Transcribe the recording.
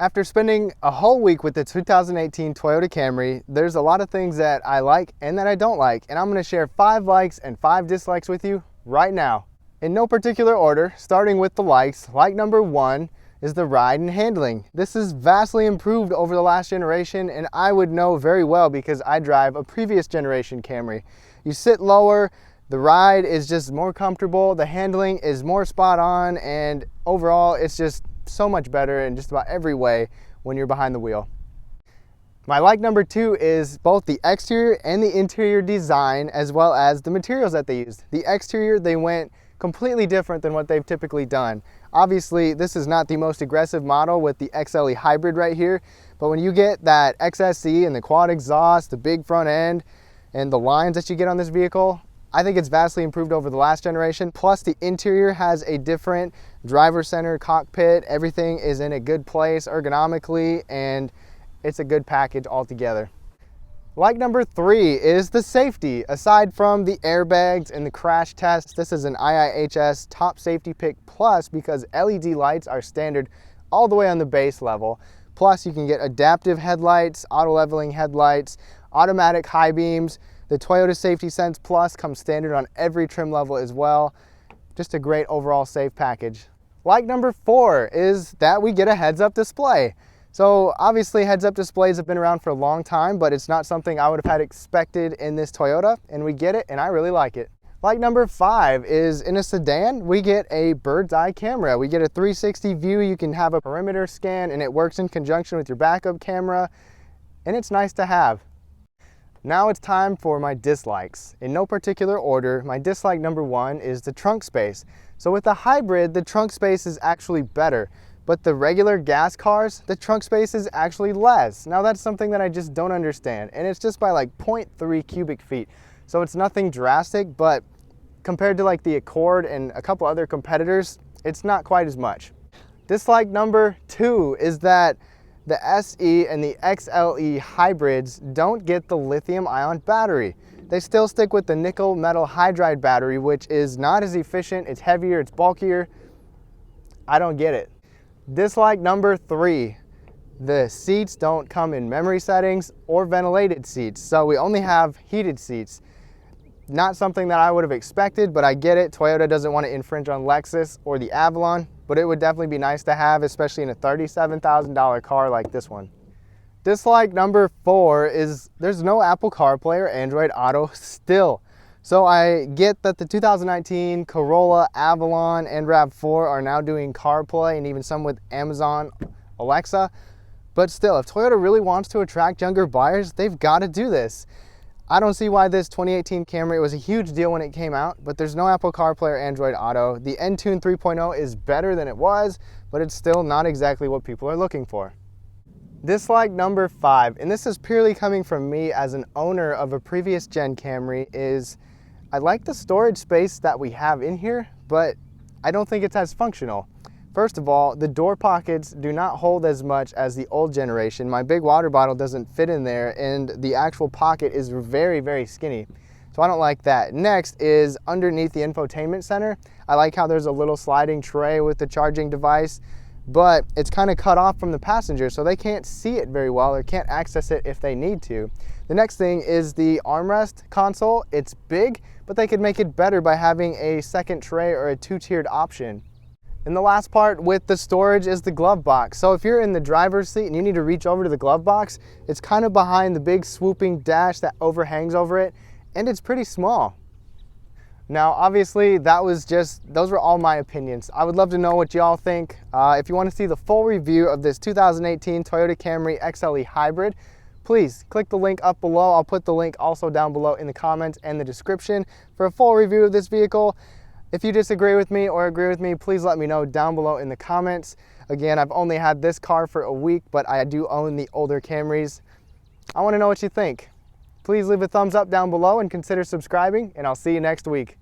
After spending a whole week with the 2018 Toyota Camry, there's a lot of things that I like and that I don't like, and I'm going to share 5 likes and 5 dislikes with you right now. In no particular order, starting with the likes, like number 1 is the ride and handling. This is vastly improved over the last generation, and I would know very well because I drive a previous generation Camry. You sit lower, the ride is just more comfortable, the handling is more spot on, and overall it's just so much better in just about every way when you're behind the wheel. My like number 2 is both the exterior and the interior design, as well as the materials that they used. The exterior, they went completely different than what they've typically done. Obviously, this is not the most aggressive model with the XLE hybrid right here, but when you get that XSE and the quad exhaust, the big front end, and the lines that you get on this vehicle, I think it's vastly improved over the last generation. Plus, the interior has a different driver center cockpit. Everything is in a good place ergonomically, and it's a good package altogether. Like number 3 is the safety. Aside from the airbags and the crash test, this is an IIHS top safety pick plus because LED lights are standard all the way on the base level. Plus, you can get adaptive headlights, auto leveling headlights, automatic high beams. The Toyota Safety Sense Plus comes standard on every trim level as well. Just a great overall safe package. Like number 4 is that we get a heads-up display. So obviously heads-up displays have been around for a long time, but it's not something I would have had expected in this Toyota, and we get it, and I really like it. Like number 5 is in a sedan, we get a bird's eye camera. We get a 360 view. You can have a perimeter scan, and it works in conjunction with your backup camera, and it's nice to have. Now it's time for my dislikes. In no particular order, my dislike number 1 is the trunk space. So with the hybrid, the trunk space is actually better, but the regular gas cars, the trunk space is actually less. Now that's something that I just don't understand, and it's just by like 0.3 cubic feet. So it's nothing drastic, but compared to like the Accord and a couple other competitors, it's not quite as much. Dislike number 2 is that the SE and the XLE hybrids don't get the lithium-ion battery. They still stick with the nickel metal hydride battery, which is not as efficient, it's heavier, it's bulkier. I don't get it. Dislike number 3, the seats don't come in memory settings or ventilated seats, so we only have heated seats. Not something that I would have expected, but I get it. Toyota doesn't want to infringe on Lexus or the Avalon, but it would definitely be nice to have, especially in a $37,000 car like this one. Dislike number 4 is there's no Apple CarPlay or Android Auto still. So I get that the 2019 Corolla, Avalon, and RAV4 are now doing CarPlay and even some with Amazon Alexa, but still, if Toyota really wants to attract younger buyers, they've got to do this. I don't see why this 2018 Camry was a huge deal when it came out, but there's no Apple CarPlay or Android Auto. The Entune 3.0 is better than it was, but it's still not exactly what people are looking for. Dislike number 5, and this is purely coming from me as an owner of a previous gen Camry, is I like the storage space that we have in here, but I don't think it's as functional. First of all, the door pockets do not hold as much as the old generation. My big water bottle doesn't fit in there, and the actual pocket is very, very skinny. So I don't like that. Next is underneath the infotainment center. I like how there's a little sliding tray with the charging device, but it's kind of cut off from the passenger, so they can't see it very well or can't access it if they need to. The next thing is the armrest console. It's big, but they could make it better by having a second tray or a 2-tiered option. And the last part with the storage is the glove box. So if you're in the driver's seat and you need to reach over to the glove box, it's kind of behind the big swooping dash that overhangs over it, and it's pretty small. Now, obviously, those were all my opinions. I would love to know what y'all think. If you want to see the full review of this 2018 Toyota Camry XLE Hybrid, please click the link up below. I'll put the link also down below in the comments and the description for a full review of this vehicle. If you disagree with me or agree with me, please let me know down below in the comments. Again, I've only had this car for a week, but I do own the older Camrys. I want to know what you think. Please leave a thumbs up down below and consider subscribing, and I'll see you next week.